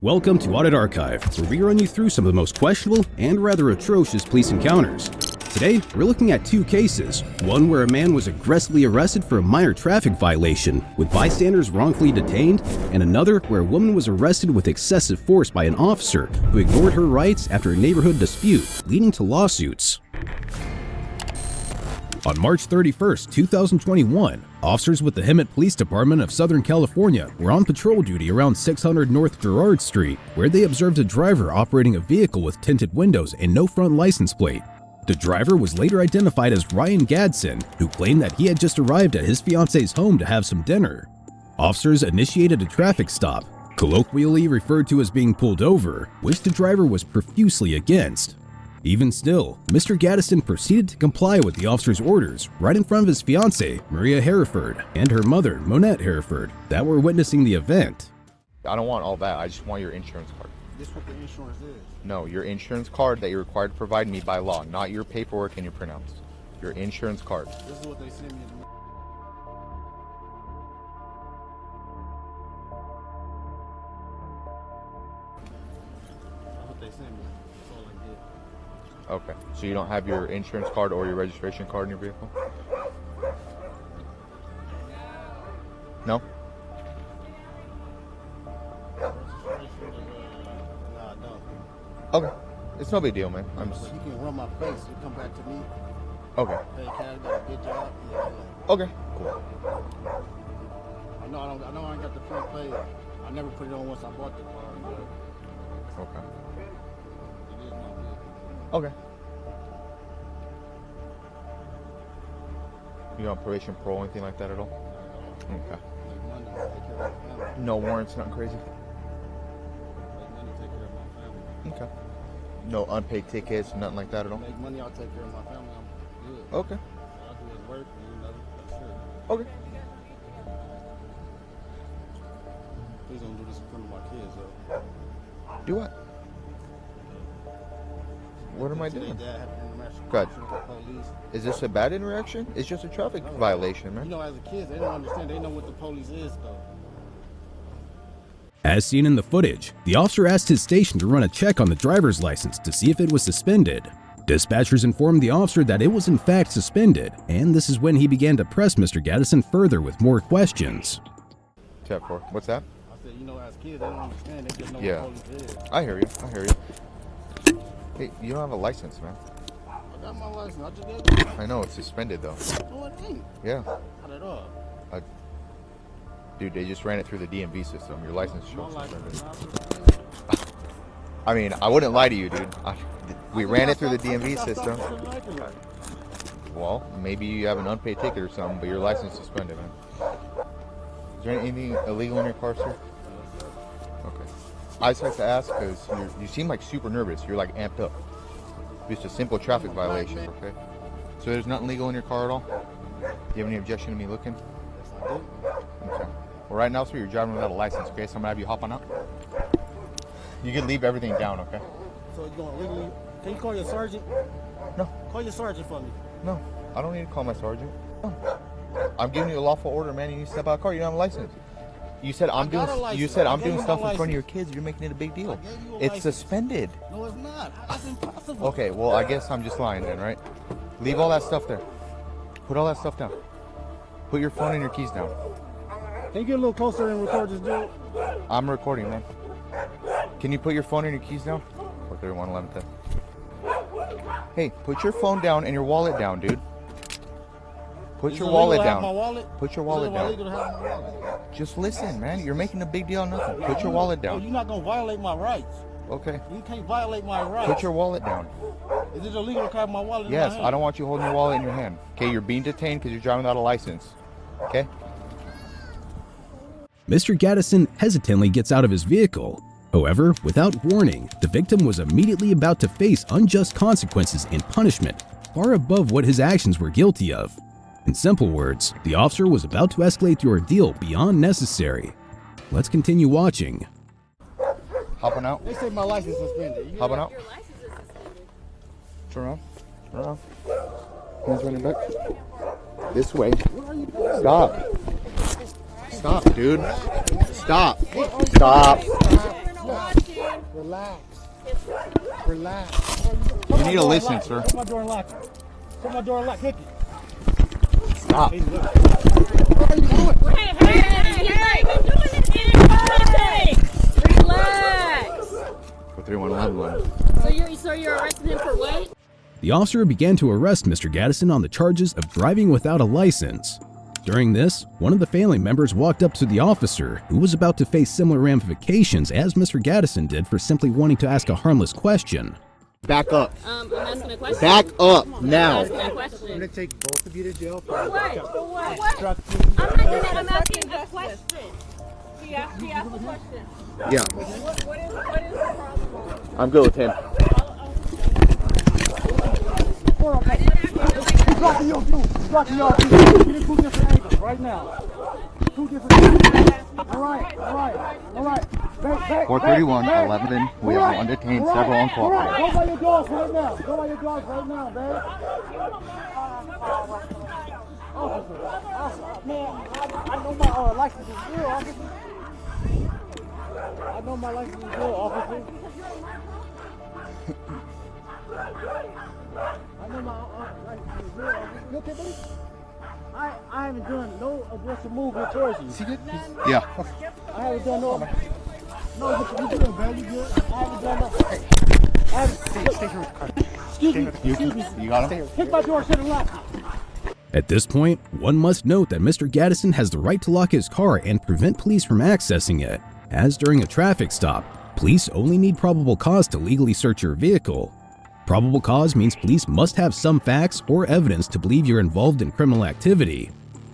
Welcome to Audit Archive, where we run you through some of the most questionable and rather atrocious police encounters. Today, we're looking at two cases, one where a man was aggressively arrested for a minor traffic violation, with bystanders wrongfully detained, and another where a woman was arrested with excessive force by an officer who ignored her rights after a neighborhood dispute, leading to lawsuits. On March 31st, 2021, officers with the Hemet Police Department of Southern California were on patrol duty around 600 North Girard Street, where they observed a driver operating a vehicle with tinted windows and no front license plate. The driver was later identified as Ryan Gadsden, who claimed that he had just arrived at his fiance's home to have some dinner. Officers initiated a traffic stop, colloquially referred to as being pulled over, which the driver was profusely against. Even still, Mr. Gadsden proceeded to comply with the officer's orders right in front of his fiancée, Maria Hereford, and her mother, Monette Hereford, that were witnessing the event. I don't want all that. I just want your insurance card. This is what the insurance is. No, your insurance card that you're required to provide me by law, not your paperwork and your printouts. Your insurance card. This is what they sent me. That's what they sent me. That's all I did. Okay, so you don't have your insurance card or your registration card in your vehicle? No? Nah, I don't. Okay, it's no big deal, man. I'm So just... you can run my face. You come back to me. Okay. Hey, Cat, got a good job. Yeah. Okay, cool. I know I ain't got the front plate. I never put it on once I bought the car. But Okay. it is my vehicle. Okay. You on probation, parole, anything like that at all? Okay. Make money, take care of my family. No warrants, nothing crazy? Make money, take care of my family. Okay. No unpaid tickets, nothing like that at all? Make money, I'll take care of my family. I'm good. Okay. All I do is work, and that's sure. Okay. Please don't do this in front of my kids, though. Do what? What am I Today, doing? Dad had an interaction Good. with the police. Is this a bad interaction? It's just a traffic violation, You man. know, as a kid, they don't understand. They know what the police is, though. As seen in the footage, the officer asked his station to run a check on the driver's license to see if it was suspended. Dispatchers informed the officer that it was in fact suspended, and this is when he began to press Mr. Gadsden further with more questions. Chat for. What's that? I said, you know, as kids, they don't understand. They just know Yeah. what police is. I hear you. I hear you. Hey, you don't have a license, man. I got my license. I just did it. I know, it's suspended, though. No, it ain't. Yeah. Not at all. Dude, they just ran it through the DMV system. Your license My shows license is suspended. not suspended. I mean, I wouldn't lie to you, dude. We ran it through the I DMV just got system. stopped for liking it. Well, maybe you have an unpaid ticket or something, but your license is suspended, man. Is there anything illegal in your car, sir? Okay. I just like to ask because you seem like super nervous. You're like amped up. It's a simple traffic violation, okay? So there's nothing legal in your car at all? Do you have any objection to me looking? Yes, I do. Okay. Well, right now, sir, you're driving without a license, okay? So I'm gonna have you hop on out. You can leave everything down, okay? So you going legally? Can you call your sergeant? No. Call your sergeant for me. No, I don't need to call my sergeant. No. I'm giving you a lawful order, man. You need to step out of the car. You don't have a license. You said I'm got doing. a license. You said I I'm gave doing you my stuff in front of license. your kids. You're making it a big deal. I gave you a It's license. suspended. No, it's not. That's impossible. Okay, well, I guess I'm just lying then, right? Leave all that stuff there. Put all that stuff down. Put your phone and your keys down. Can you get a little closer and record this dude? I'm recording, man. Can you put your phone and your keys down? 431 1110. Hey, put your phone down and your wallet down, dude. Put Is your it wallet legal to have down. my wallet? Put your Is wallet it down. illegal to have my wallet? Just listen, man. You're making a big deal of nothing. Put your wallet No, down. you're not gonna violate my rights. Okay. You can't violate my rights. Put your wallet down. Is it illegal to have my wallet in my Yes, hand? I don't want you holding your wallet in your hand. Okay, you're being detained because you're driving without a license. Okay? Mr. Gadsden hesitantly gets out of his vehicle. However, without warning, the victim was immediately about to face unjust consequences and punishment far above what his actions were guilty of. In simple words, the officer was about to escalate the ordeal beyond necessary. Let's continue watching. Hopping out. They say my license is suspended. Hopping out. Your license is suspended. Turn around. Turn around. Hands running back. This way. What are you doing? Stop. Stop, dude. Stop. Stop. Relax. Relax. You need to listen, sir. Shut my door and lock it. Shut my door and lock it. Stop. Hey, what are you doing? Hey, we're doing this in relax. For 3111. So you're arresting him for what? The officer began to arrest Mr. Gaddison on the charges of driving without a license. During this, one of the family members walked up to the officer, who was about to face similar ramifications as Mr. Gaddison did for simply wanting to ask a harmless question. Back up. I'm asking a question. Back up now. I'm asking a I'm question. gonna take both of you to jail For what? For what? obstructing. I'm asking a question. He asked a question. Yeah. What is the problem? I'm good with him. Blocking your view. Blocking your view. Get in two different angles right now. Two different angles. All right. Back. 431, 11. We have one detained, several Go uncooperative. by your dogs right now. Babe. Officer, man, I know my license is real, officer. I know my license is real, officer. I know my license is real, officer. You okay, buddy? I haven't done no aggressive movement towards you. See good? Yeah. I haven't done no. No, you good, man. You good? I haven't done no. Stay here with the car. Excuse me. You got him? Hit my door, shut it lock. At this point, one must note that Mr. Gaddison has the right to lock his car and prevent police from accessing it, as during a traffic stop, police only need probable cause to legally search your vehicle. Probable cause means police must have some facts or evidence to believe you're involved in criminal activity.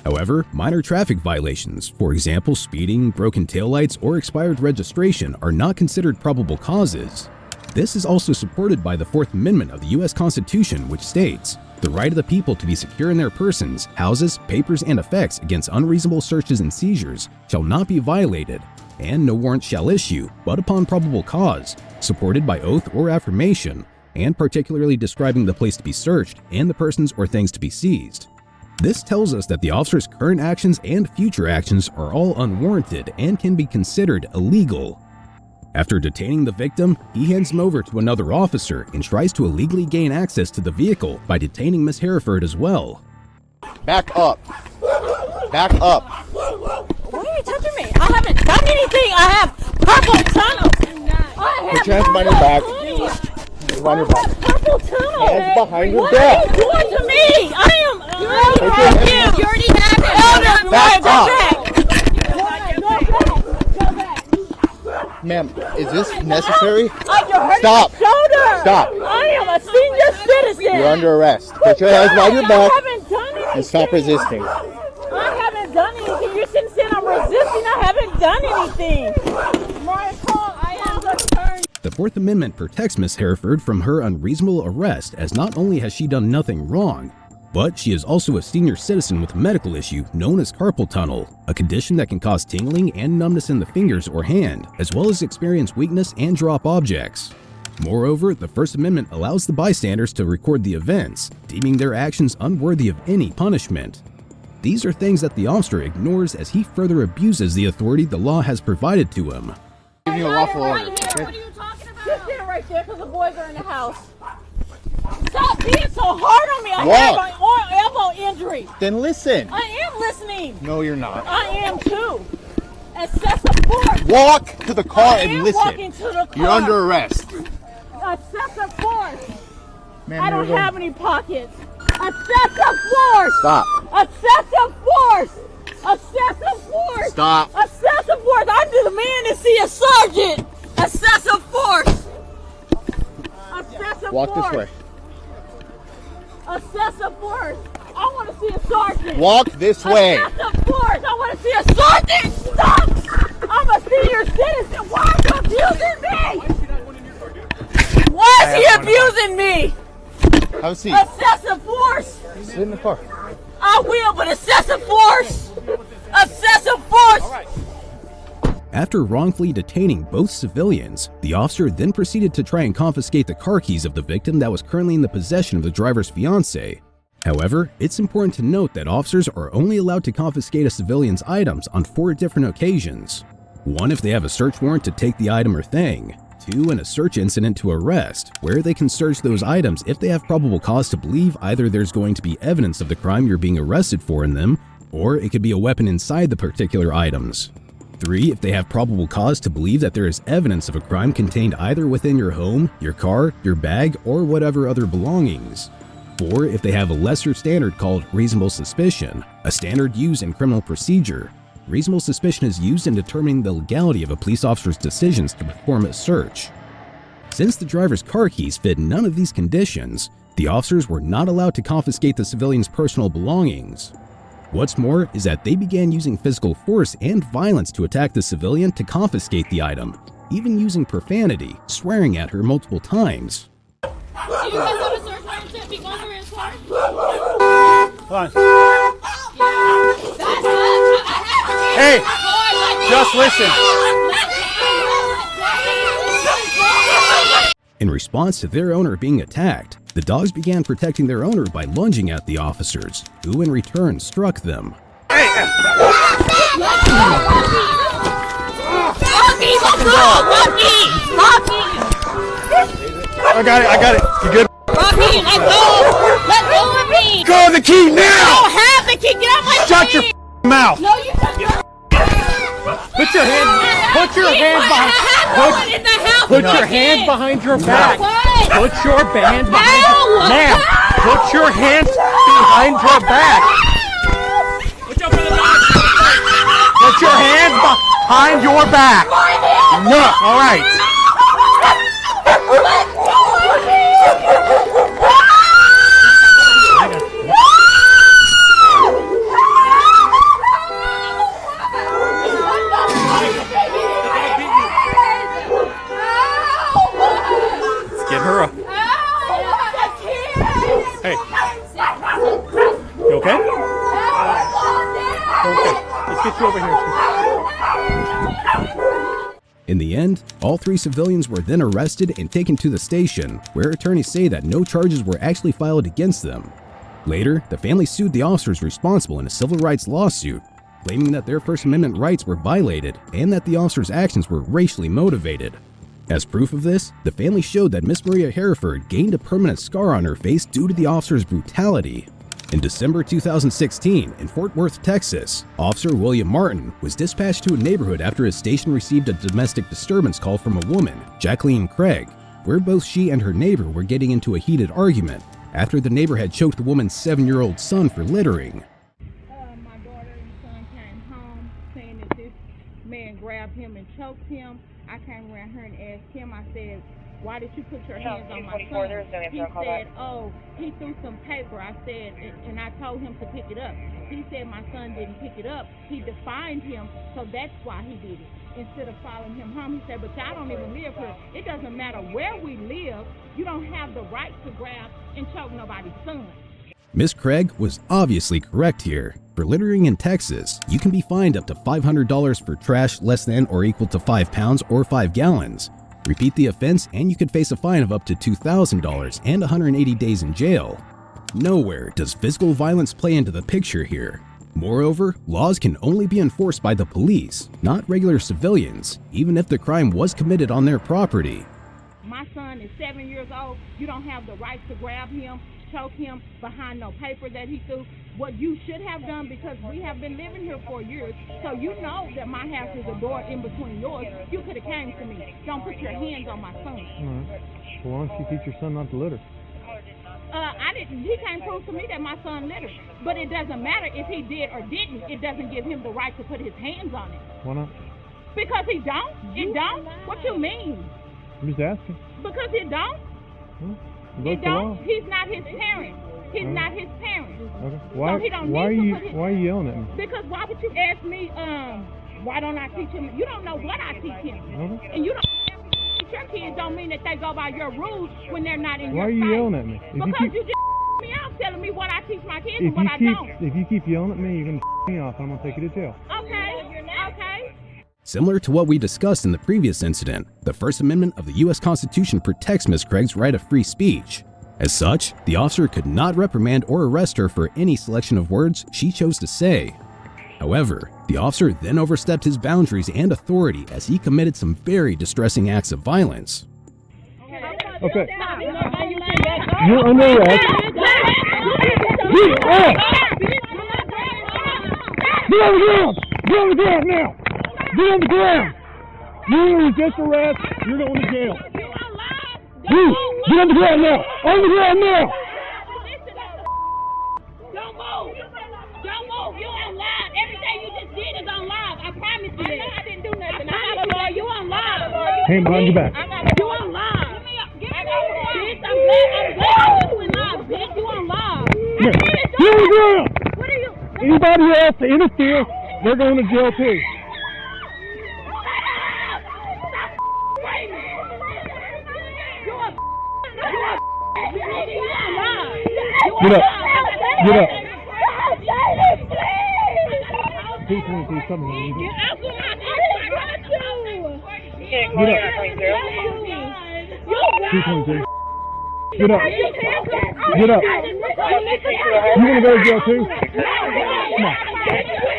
However, minor traffic violations, for example speeding, broken taillights, or expired registration, are not considered probable causes. This is also supported by the Fourth Amendment of the U.S. Constitution, which states, "The right of the people to be secure in their persons, houses, papers, and effects against unreasonable searches and seizures shall not be violated, and no warrant shall issue, but upon probable cause, supported by oath or affirmation, and particularly describing the place to be searched and the persons or things to be seized." This tells us that the officer's current actions and future actions are all unwarranted and can be considered illegal. After detaining the victim, he hands him over to another officer and tries to illegally gain access to the vehicle by detaining Miss Hereford as well. Back up. Back up. Why are you touching me? I haven't done anything. I have purple tunnel. Put your hands behind your back. Behind your back. Purple tunnel. Hands behind your What back. are you doing to me? I am. Put your hands- You already have it. Back up. Go back. Ma'am, is this necessary? Oh, you're hurting Stop. my shoulder. Stop. I am a senior citizen. You're under arrest. Put your hands behind your back I haven't done anything. and stop resisting. I haven't done anything. You shouldn't say I'm resisting. I haven't done anything. My fault. I am concerned. The Fourth Amendment protects Miss Hereford from her unreasonable arrest, as not only has she done nothing wrong, but she is also a senior citizen with a medical issue known as carpal tunnel, a condition that can cause tingling and numbness in the fingers or hand, as well as experience weakness and drop objects. Moreover, the First Amendment allows the bystanders to record the events, deeming their actions unworthy of any punishment. These are things that the officer ignores as he further abuses the authority the law has provided to him. Give you a lawful order. What are you talking about? Just sit right there because the boys are in the house. Stop being so hard on me. I have an elbow injury. Then listen. I am listening. No, you're not. I am too. Excessive force. Walk to the car I and am listen. walking to the car. You're under arrest. Excessive force. Ma'am, I don't you're have any pockets. Excessive force. Stop. Excessive force. Excessive force. Stop. Excessive force. I'm the man to see a sergeant. Excessive force. Excessive Walk force. this way. Excessive force. I want to see a sergeant. Walk this way. Excessive force. I want to see a sergeant. Stop. I'm a senior citizen. Why are you abusing me? Why is he abusing me? Have a seat. Excessive force. Sit in the car. I will, but excessive force. Excessive force. After wrongfully detaining both civilians, the officer then proceeded to try and confiscate the car keys of the victim that was currently in the possession of the driver's fiancée. However, it's important to note that officers are only allowed to confiscate a civilian's items on 4 different occasions. 1 if they have a search warrant to take the item or thing, 2 in a search incident to arrest, where they can search those items if they have probable cause to believe either there's going to be evidence of the crime you're being arrested for in them, or it could be a weapon inside the particular items. 3 if they have probable cause to believe that there is evidence of a crime contained either within your home, your car, your bag, or whatever other belongings. 4 if they have a lesser standard called reasonable suspicion, a standard used in criminal procedure. Reasonable suspicion is used in determining the legality of a police officer's decisions to perform a search. Since the driver's car keys fit none of these conditions, the officers were not allowed to confiscate the civilian's personal belongings. What's more is that they began using physical force and violence to attack the civilian to confiscate the item, even using profanity, swearing at her multiple times. Do you guys have a search warrant to be going through his car? Hold on. Hey, Just listen. In response to their owner being attacked, the dogs began protecting their owner by lunging at the officers, who in return struck them. I got it. You good? Rocky, let go of me. Go the key now! I don't have the key. Get out my Shut your mouth! No, you don't. Put your hand behind. Put your hand behind your back. Put your hand behind your ma'am. Put your hands behind your back. Put your hands behind your back. No, all right. Get her up. Hey. You okay? Okay. Let's get you over here. In the end, all 3 civilians were then arrested and taken to the station, where attorneys say that no charges were actually filed against them. Later, the family sued the officers responsible in a civil rights lawsuit, claiming that their First Amendment rights were violated and that the officers' actions were racially motivated. As proof of this, the family showed that Miss Maria Hereford gained a permanent scar on her face due to the officer's brutality. In December 2016, in Fort Worth, Texas, Officer William Martin was dispatched to a neighborhood after his station received a domestic disturbance call from a woman, Jacqueline Craig, where both she and her neighbor were getting into a heated argument after the neighbor had choked the woman's 7-year-old son for littering. My daughter and son came home saying that this man grabbed him and choked him. I came around her and asked him, I said, why did you put your hands on my son? He said, oh, he threw some paper. I said, and I told him to pick it up. He said my son didn't pick it up. He defined him, so that's why he did it. Instead of following him home, he said, but y'all don't even live here. It doesn't matter where we live. You don't have the right to grab and choke nobody's son. Miss Craig was obviously correct here. For littering in Texas, you can be fined up to $500 for trash less than or equal to 5 pounds or 5 gallons. Repeat the offense and you could face a fine of up to $2,000 and 180 days in jail. Nowhere does physical violence play into the picture here. Moreover, laws can only be enforced by the police, not regular civilians, even if the crime was committed on their property. My son is 7 years old. You don't have the right to grab him, choke him behind no paper that he threw. What you should have done, because we have been living here for years, so you know that my house is a door in between yours. You could have came to me. Don't put your hands on my son. All right. Well, why don't you teach your son not to litter? He can't prove to me that my son littered. But it doesn't matter if he did or didn't. It doesn't give him the right to put his hands on it. Why not? Because he don't. It don't. What you mean? I'm just asking. Because it don't. Well, It don't. He's not his parent. He's not his parent. Okay. So he don't why are need you to put his, why are you yelling at me? Because why would you ask me, why don't I teach him? You don't know what I teach him. Okay. And you don't teach your kids don't mean that they go by your rules when they're not in Why your are you sight. yelling at me? Because you just me off telling me what I teach my kids and what I don't. If you keep yelling at me, you're gonna me off and I'm gonna take you to jail. Okay. Similar to what we discussed in the previous incident, the First Amendment of the U.S. Constitution protects Ms. Craig's right of free speech. As such, the officer could not reprimand or arrest her for any selection of words she chose to say. However, the officer then overstepped his boundaries and authority as he committed some very distressing acts of violence. Okay. You're under arrest. Get on the ground! Get on the ground now! Get on the ground! You resist arrest, you're going to jail. You, get on the ground now! On the ground now! Don't move! Don't move! You on live! Everything you just did is on live. I promise you that. I didn't do nothing. You on live. Hand behind your back. You on live. Bitch, I'm glad you went live, bitch. You on live. Get on the ground! Anybody else to interfere, they're going to jail too. Get up. Get up. P22, something. Get up. P22. Get up. Get up. You want to go to jail too? Come on.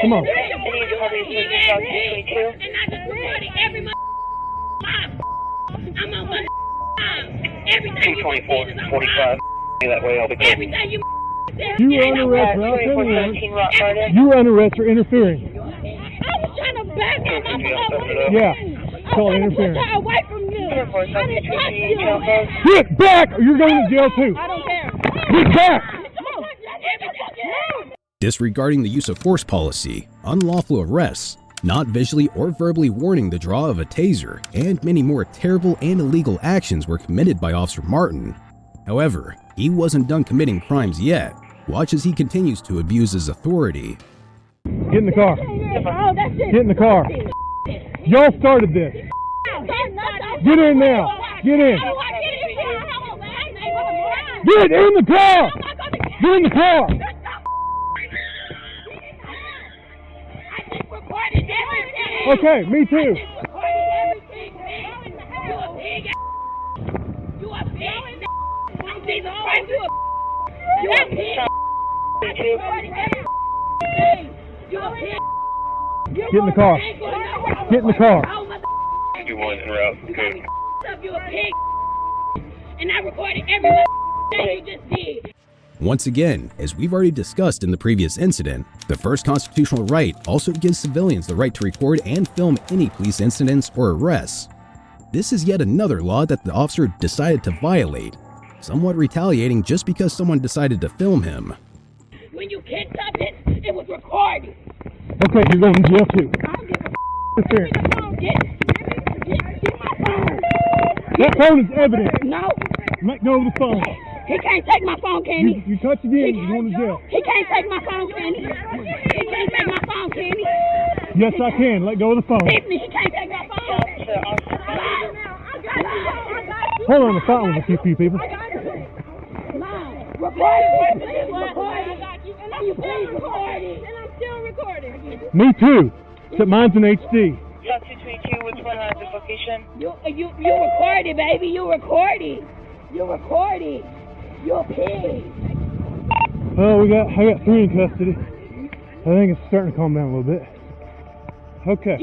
Come on. Everything 224, 45. That way, I'll be good. You were under arrest without telling anyone. You were under arrest for interfering. I was trying to back up. Yeah. It's called interfering. Away from you. I didn't touch you. Get back or you're going to jail too. I don't care. Get back. Disregarding the use of force policy, unlawful arrests, not visually or verbally warning the draw of a taser, and many more terrible and illegal actions were committed by Officer Martin. However, he wasn't done committing crimes yet. Watch as he continues to abuse his authority. Get in the car. Get in the car. Y'all started this. Get in now. Get in. Get in the car. Get in the car. Okay, me too. Get in the car. Get in the car. Do one en route. Good. You a pig. And I recorded every thing you just did. Once again, as we've already discussed in the previous incident, the first constitutional right also gives civilians the right to record and film any police incidents or arrests. This is yet another law that the officer decided to violate, somewhat retaliating just because someone decided to film him. When you kicked up it was recorded. Okay, you're going to jail too. I don't give a Here. Get my phone. That phone is evidence. No. Let go of the phone. He can't take my phone, Kenny. You touch again, you're going to jail. He can't take my phone, Kenny. He can't take my phone, Kenny. Yes, I can. Let go of the phone. He can't take my phone. Hold on, I'm fighting with a few people. And I'm still recording. Me too, except mine's in HD. 222, which one has this location? You recorded, baby. You recorded. You recorded. You're a pig. Oh, I got 3 in custody. I think it's starting to calm down a little bit. Okay.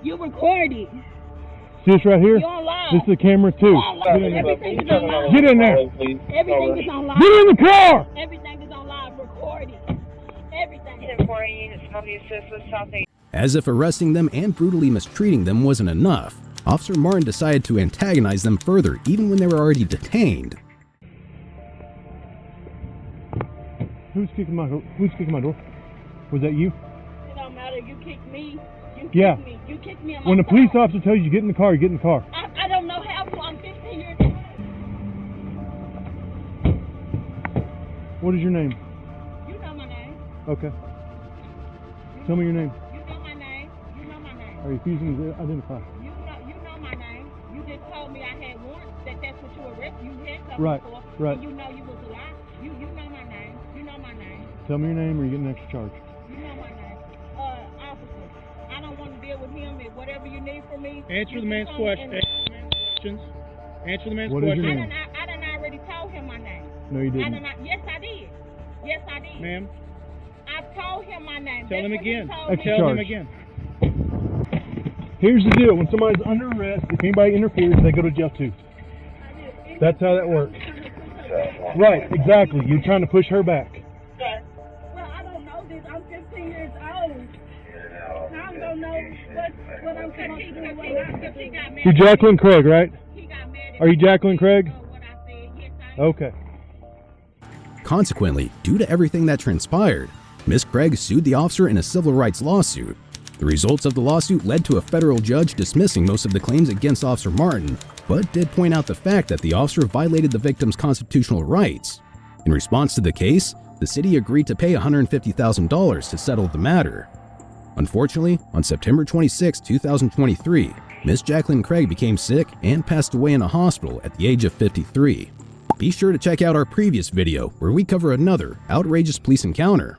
You recorded. See this right here? You're on live. This is the camera too. Get in there. Everything is on live. Get in there. Everything is on live. Get in the car! Everything is on live. Recorded. Everything. 10-4 units, copy assist with South 8. As if arresting them and brutally mistreating them wasn't enough, Officer Martin decided to antagonize them further even when they were already detained. Who's kicking my door? Was that you? It don't matter. You kicked me. Yeah. Me. You kicked me. When the police officer tells you to get in the car, you get in the car. I don't know how to. I'm 15 years old. What is your name? You know my name. Okay. Tell me your name. You know my name. You know my name. Are you refusing to identify? You know my name. You just told me I had warrants. That's what you arrested. You handcuffed Right, me for. right. And you know you was a lie. You know my name. You know my name. Tell me your name or you get an extra charge. You know my name. Officer, I don't want to deal with him. And whatever you need from me. Answer the man's questions. Answer the man's What is your question. name? I done already told him my name. No, you didn't. Yes, I did. Yes, I did. Ma'am, I I told him my name. Tell him That's what he again. told me. Tell him charge. again. Here's the deal. When somebody's under arrest, if anybody interferes, they go to jail too. That's how that works. Right, exactly. You're trying to push her back. Well, I don't know this. I'm 15 years old. I don't know what I'm supposed to do. He got mad. You're Jacqueline Craig, right? He got mad at Are you Jacqueline Craig? what I said. Yes, I am. Okay. Consequently, due to everything that transpired, Ms. Craig sued the officer in a civil rights lawsuit. The results of the lawsuit led to a federal judge dismissing most of the claims against Officer Martin, but did point out the fact that the officer violated the victim's constitutional rights. In response to the case, the city agreed to pay $150,000 to settle the matter. Unfortunately, on September 26, 2023, Ms. Jacqueline Craig became sick and passed away in a hospital at the age of 53. Be sure to check out our previous video where we cover another outrageous police encounter.